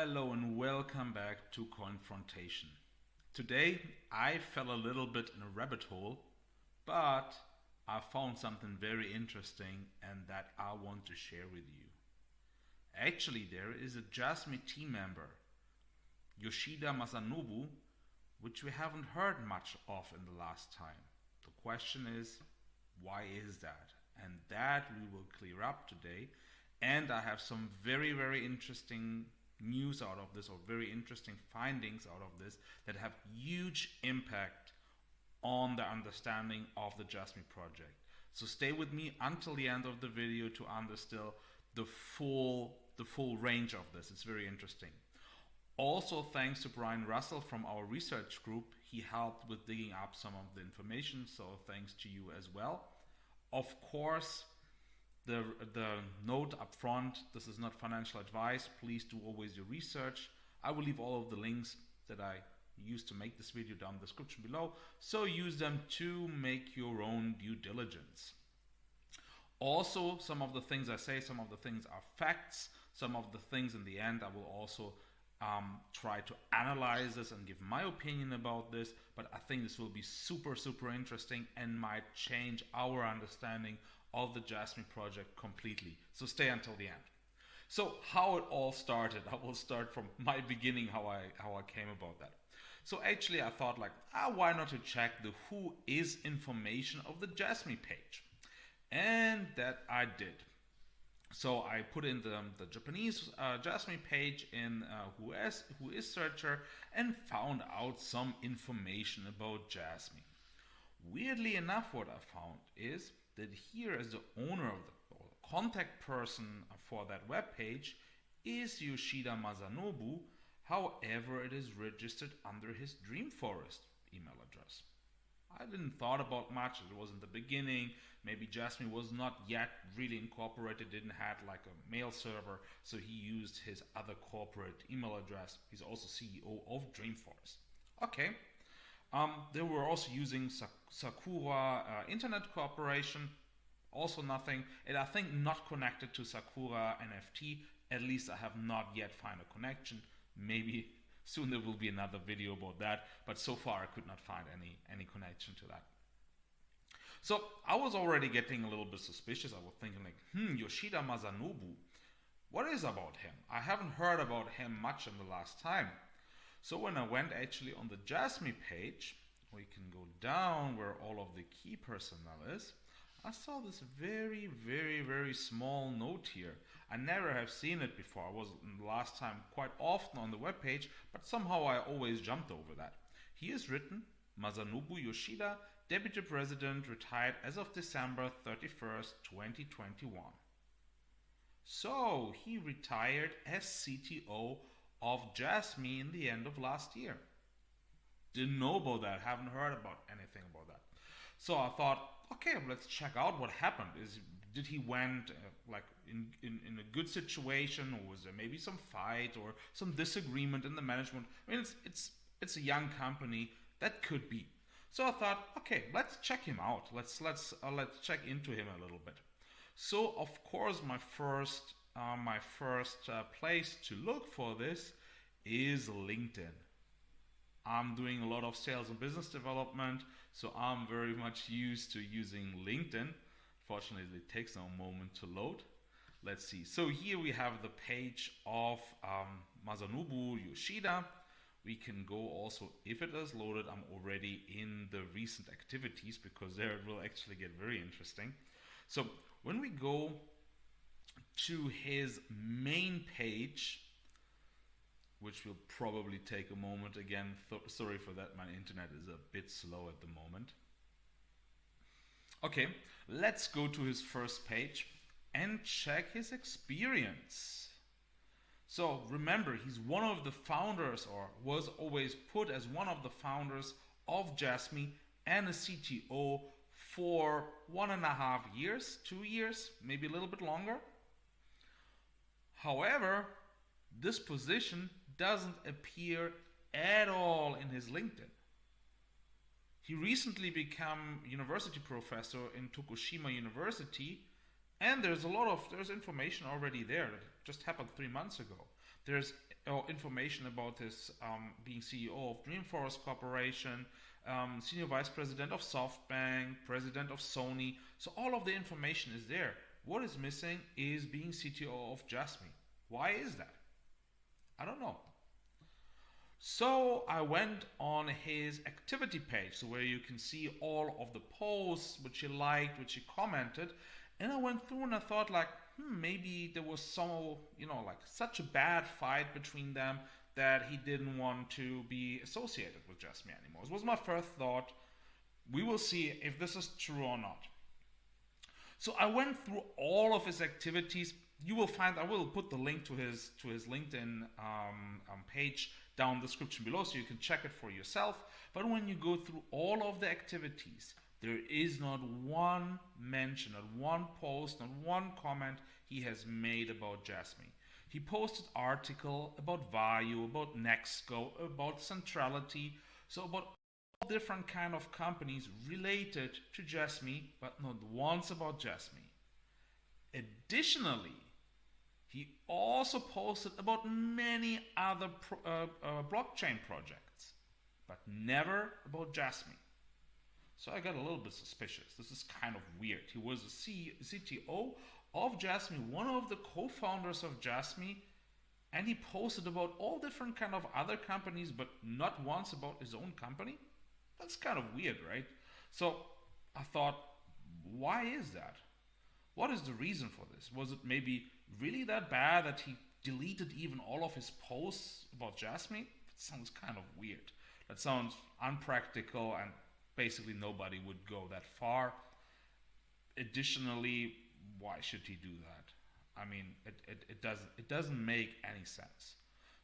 Hello and welcome back to Confrontation. Today I fell a little bit in a rabbit hole, but I found something very interesting and that I want to share with you. Actually, there is a Jasmy team member, Yoshida Masanobu, which we haven't heard much of in the last time. The question is, why is that? And that we will clear up today. And I have some very interesting news out of this, or very interesting findings out of this, that have huge impact on the understanding of the Jasmy project. So stay with me until the end of the video to understand the full range of this. It's very interesting. Also, thanks to Brian Russell from our research group, he helped with digging up some of the information, so thanks to you as well. Of course, the note up front, this is not financial advice. Please do always your research. I will leave all of the links that I used to make this video down in the description below, so use them to make your own due diligence. Also, some of the things I say, some of the things are facts, some of the things in the end I will also try to analyze this and give my opinion about this, but I think this will be super interesting and might change our understanding of the Jasmy project completely. So stay until the end. So how it all started, I will start from my beginning, how I came about that. So actually I thought why not to check the who is information of the Jasmy page, and that I did. So I put in the Japanese Jasmy page in who is searcher and found out some information about Jasmy. Weirdly enough, what I found is that here as the owner of the contact person for that web page is Yoshida Masanobu. However, it is registered under his Dreamforest email address. I didn't thought about much. It was in the beginning. Maybe Jasmy was not yet really incorporated, didn't have like a mail server, so he used his other corporate email address. He's also CEO of Dreamforest. Okay. They were also using Sakura Internet Corporation. Also nothing. And I think not connected to Sakura NFT. At least I have not yet found a connection. Maybe soon there will be another video about that, but so far I could not find any connection to that. So I was already getting a little bit suspicious. I was thinking Yoshida Masanobu, what is about him? I haven't heard about him much in the last time. So when I went actually on the Jasmy page, we can go down where all of the key personnel is, I saw this very small note here. I never have seen it before. I was last time quite often on the web page, but somehow I always jumped over that. Here is written, Masanobu Yoshida, Deputy President, retired as of December 31st, 2021. So he retired as CTO of Jasmy in the end of last year. Didn't know about that, haven't heard about anything about that. So I thought, okay, let's check out what happened. Did he went in a good situation, or was there maybe some fight or some disagreement in the management? I mean, it's a young company, that could be. So I thought, okay, let's check him out. Let's check into him a little bit. So of course, my first place to look for this is LinkedIn. I'm doing a lot of sales and business development, so I'm very much used to using LinkedIn. Fortunately, it takes no moment to load. Let's see. So here we have the page of Masanobu Yoshida. We can go also, if it is loaded, I'm already in the recent activities, because there it will actually get very interesting. So when we go to his main page, which will probably take a moment again, sorry for that, my internet is a bit slow at the moment. Okay, let's go to his first page and check his experience. So remember, he's one of the founders, or was always put as one of the founders of Jasmy, and a CTO for 1.5 years, 2 years, maybe a little bit longer. However, this position doesn't appear at all in his LinkedIn. He recently became university professor in Tokushima University, and there's information already there that just happened 3 months ago. There's information about his being CEO of Dreamforest Corporation, senior vice president of SoftBank, president of Sony. So all of the information is there. What is missing is being CTO of Jasmy. Why is that? I don't know. So I went on his activity page, so where you can see all of the posts which he liked, which he commented, and I went through and I thought like, maybe there was like such a bad fight between them that he didn't want to be associated with Jasmy anymore. It was my first thought. We will see if this is true or not. So I went through all of his activities. You will find, I will put the link to his LinkedIn page down in the description below so you can check it for yourself. But when you go through all of the activities, there is not one mention, not one post, not one comment he has made about Jasmy. He posted article about value, about Nextgo, about centrality, so about all different kind of companies related to Jasmy, but not once about Jasmy. Additionally, he also posted about many other blockchain projects, but never about Jasmy. So I got a little bit suspicious. This is kind of weird. He was a CTO of Jasmy, one of the co-founders of Jasmy, and he posted about all different kind of other companies, but not once about his own company. That's kind of weird, right? So I thought, why is that? What is the reason for this? Was it maybe really that bad that he deleted even all of his posts about Jasmy? That sounds kind of weird. That sounds unpractical, and basically nobody would go that far. Additionally, why should he do that? I mean, it doesn't make any sense.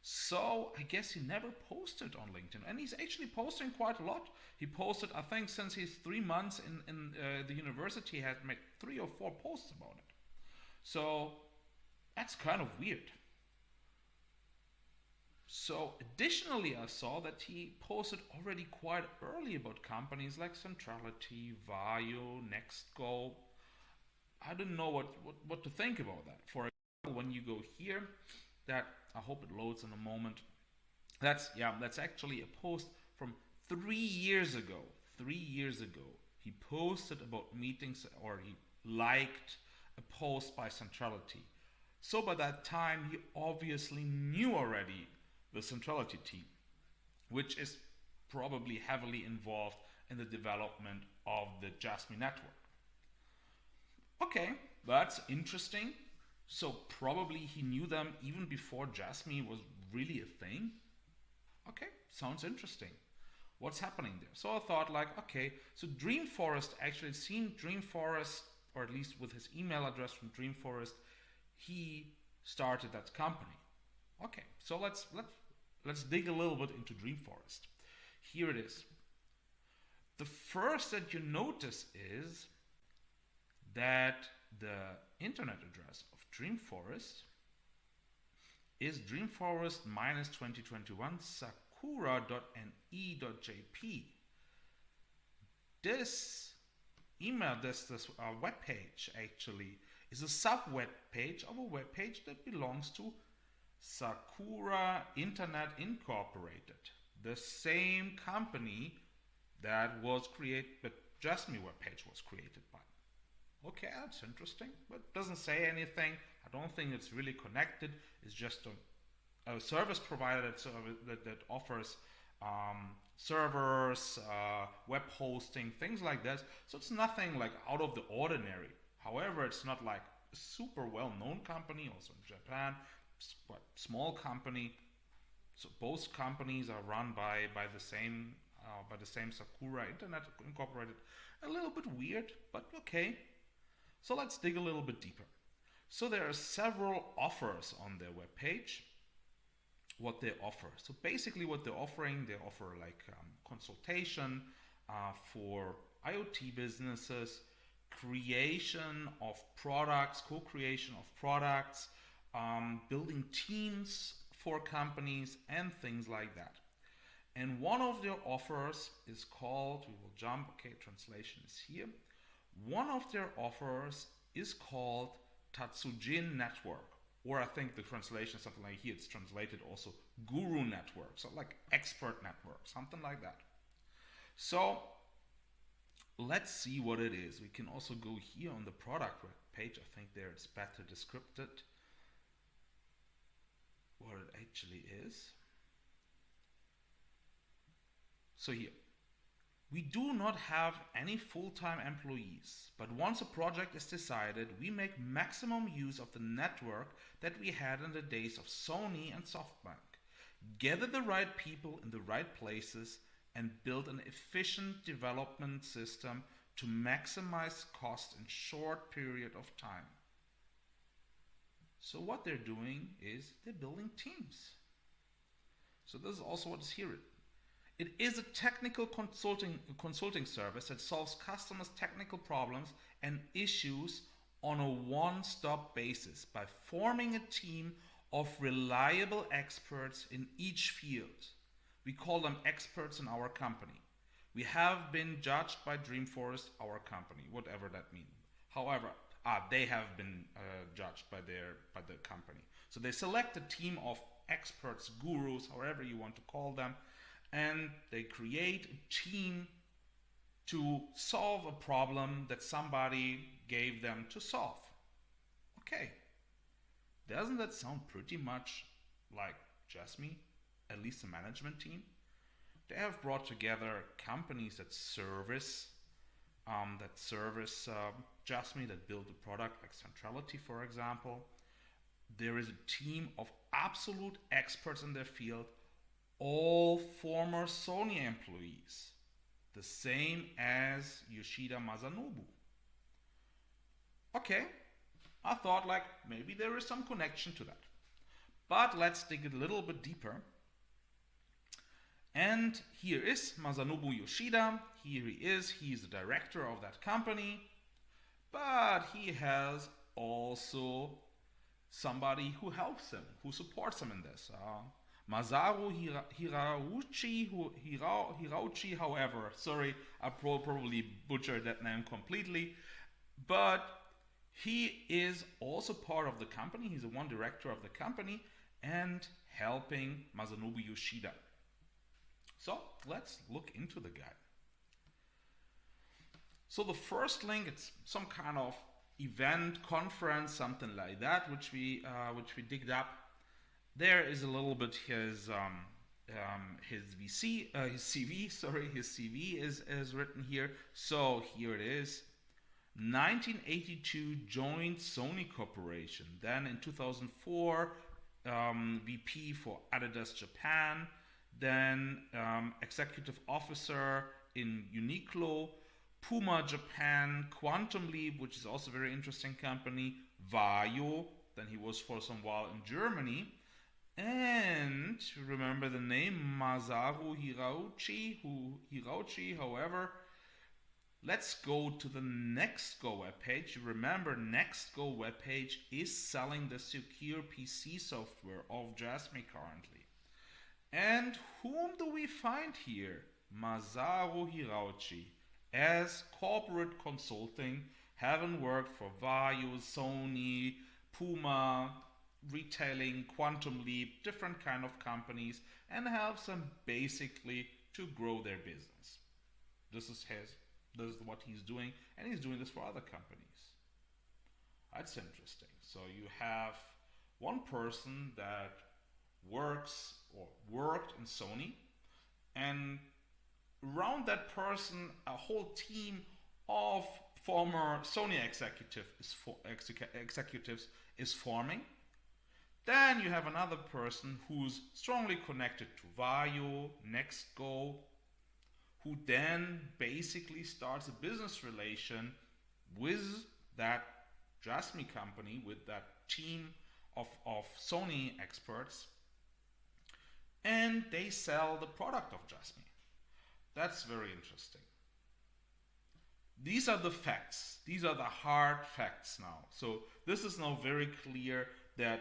So I guess he never posted on LinkedIn, and he's actually posting quite a lot. He posted, I think, since he's 3 months in the university, he had made 3 or 4 posts about it. So that's kind of weird. So additionally, I saw that he posted already quite early about companies like Centrality, Vario, Nextgo. I didn't know what to think about that. For example, when you go here, that I hope it loads in a moment. That's actually a post from 3 years ago. 3 years ago, he posted about meetings, or he liked a post by Centrality. So by that time, he obviously knew already the Centrality team, which is probably heavily involved in the development of the Jasmy network. Okay, that's interesting. So probably he knew them even before Jasmy was really a thing. Okay, sounds interesting. What's happening there? So I thought like, okay, so Dreamforest, actually seen Dreamforest, or at least with his email address from Dreamforest, he started that company. Okay, so let's dig a little bit into Dreamforest. Here it is. The first that you notice is that the internet address of Dreamforest is dreamforest -2021 sakura.ne.jp. This email, this web page actually is a sub web page of a web page that belongs to Sakura Internet Incorporated, the same company that was created, that Jasmy web page was created by. Okay, that's interesting, but doesn't say anything. I don't think it's really connected. It's just a service provider that offers servers, web hosting, things like that. So it's nothing like out of the ordinary. However, it's not like a super well-known company. Also in Japan, it's quite a small company. So both companies are run by the same Sakura Internet Incorporated. A little bit weird, but okay. So let's dig a little bit deeper. So there are several offers on their webpage. What they offer. So basically what they're offering, they offer like consultation for IoT businesses, creation of products, co-creation of products, building teams for companies and things like that. And one of their offers is called, we will jump, okay, translation is here. One of their offers is called Tatsujin Network. or I think the translation is something like here, it's translated also guru network, so like expert network, something like that. So let's see what it is. We can also go here on the product page. I think there it's better described what it actually is. So here, we do not have any full-time employees, but once a project is decided, we make maximum use of the network that we had in the days of Sony and SoftBank, gather the right people in the right places, and build an efficient development system to maximize cost in short period of time. So what they're doing is they're building teams. So this is also what is here. It is a technical consulting service that solves customers' technical problems and issues on a one-stop basis by forming a team of reliable experts in each field. We call them experts in our company. We have been judged by Dreamforest, our company, whatever that means. However, they have been judged by the company. So they select a team of experts, gurus, however you want to call them, and they create a team to solve a problem that somebody gave them to solve. Okay, doesn't that sound pretty much like Jasmy, at least the management team? They have brought together companies that service Jasmy, that build a product like Centrality, for example. There is a team of absolute experts in their field, all former Sony employees, the same as Yoshida Masanobu. Okay, I thought like maybe there is some connection to that. But let's dig a little bit deeper. And here is Masanobu Yoshida. Here he is. He's the director of that company. But he has also somebody who helps him, who supports him in this. Masaru Hirauchi, however, sorry, I probably butchered that name completely, but he is also part of the company. He's the one director of the company and helping Masanobu Yoshida. So let's look into the guy. So the first link, it's some kind of event, conference, something like that, which we digged up. There is a little bit his CV is written here. So here it is. 1982 joined Sony Corporation. Then in 2004, VP for Adidas Japan. Then executive officer in Uniqlo, Puma Japan, Quantum Leap, which is also a very interesting company, Vario. Then he was for some while in Germany. And remember the name Masaru Hirauchi, however. Let's go to the Nextgo webpage. Remember, Nextgo webpage is selling the secure PC software of Jasmy currently. And whom do we find here? Masaru Hirauchi as corporate consulting, having worked for Vario, Sony, Puma, retailing, Quantum Leap, different kind of companies, and helps them basically to grow their business. This is what he's doing, and he's doing this for other companies. That's interesting. So you have one person that works or worked in Sony, and around that person a whole team of former Sony executives is forming. Then you have another person who's strongly connected to Vario, Nextgo, who then basically starts a business relation with that Jasmy company, with that team of Sony experts, and they sell the product of Jasmy. That's very interesting. These are the facts. These are the hard facts now. So this is now very clear that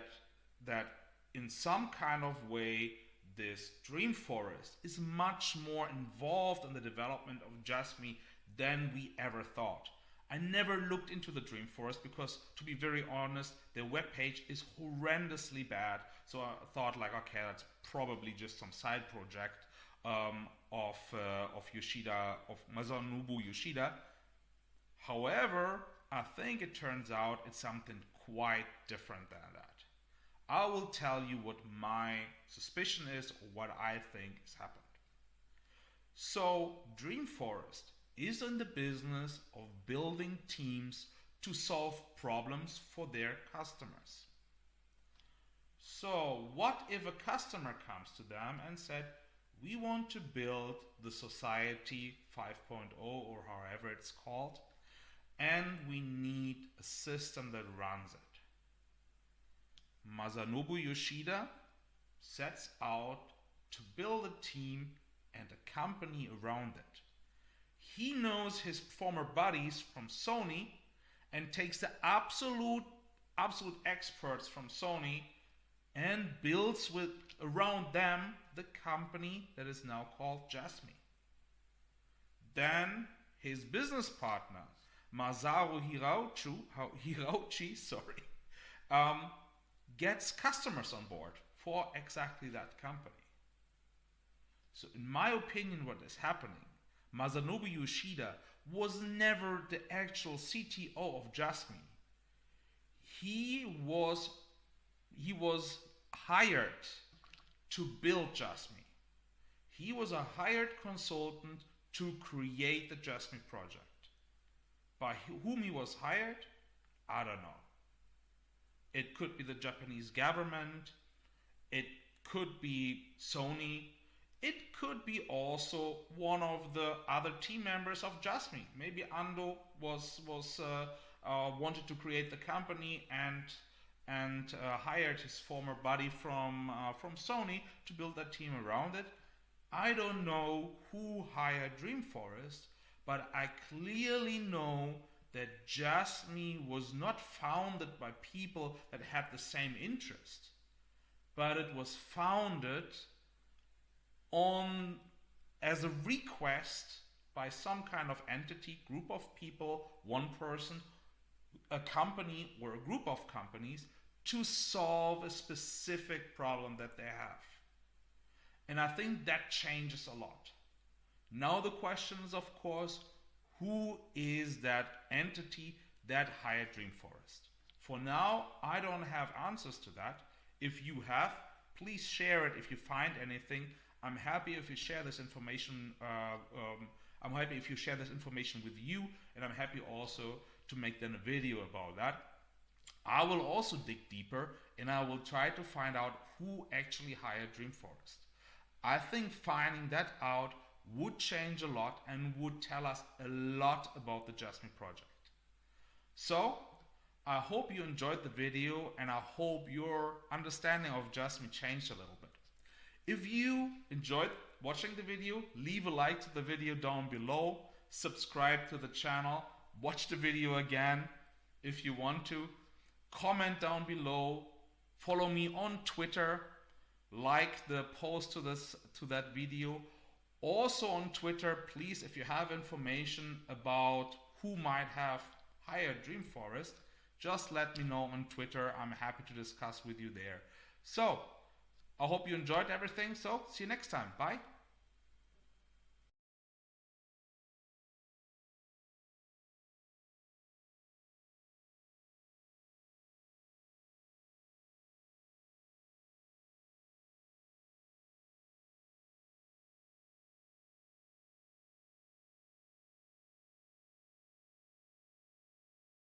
in some kind of way this Dreamforest is much more involved in the development of Jasmy than we ever thought. I never looked into the Dreamforest because, to be very honest, their webpage is horrendously bad. So I thought like, okay, that's probably just some side project of Yoshida, of Masanobu Yoshida. However, I think it turns out it's something quite different than that. I will tell you what my suspicion is, or what I think has happened. So, Dreamforest is in the business of building teams to solve problems for their customers. So, what if a customer comes to them and said, we want to build the Society 5.0 or however it's called, and we need a system that runs it. Masanobu Yoshida sets out to build a team and a company around it. He knows his former buddies from Sony and takes the absolute experts from Sony and builds around them the company that is now called Jasmy. Then his business partner, Masaru Hirauchi, gets customers on board for exactly that company. So in my opinion, what is happening, Masanobu Yoshida was never the actual CTO of Jasmy. He was hired to build Jasmy. He was a hired consultant to create the Jasmy project. By whom he was hired, I don't know. It could be the Japanese government, it could be Sony, it could be also one of the other team members of Jasmy. Maybe Ando wanted to create the company and hired his former buddy from Sony to build that team around it. I don't know who hired Dreamforest, but I clearly know that Jasmy was not founded by people that had the same interest, but it was founded as a request by some kind of entity, group of people, one person, a company or a group of companies to solve a specific problem that they have. And I think that changes a lot. Now the question is, of course, who is that entity that hired Dreamforest? For now, I don't have answers to that. If you have, please share it if you find anything. I'm happy if you share this information. I'm happy if you share this information with you, and I'm happy also to make then a video about that. I will also dig deeper, and I will try to find out who actually hired Dreamforest. I think finding that out would change a lot and would tell us a lot about the Jasmy project. So, I hope you enjoyed the video, and I hope your understanding of Jasmy changed a little bit. If you enjoyed watching the video, leave a like to the video down below, subscribe to the channel, watch the video again if you want to, comment down below, follow me on Twitter, like the post to that video. Also on Twitter, please, if you have information about who might have hired Dreamforest, just let me know on Twitter. I'm happy to discuss with you there. So, I hope you enjoyed everything. So, see you next time. Bye.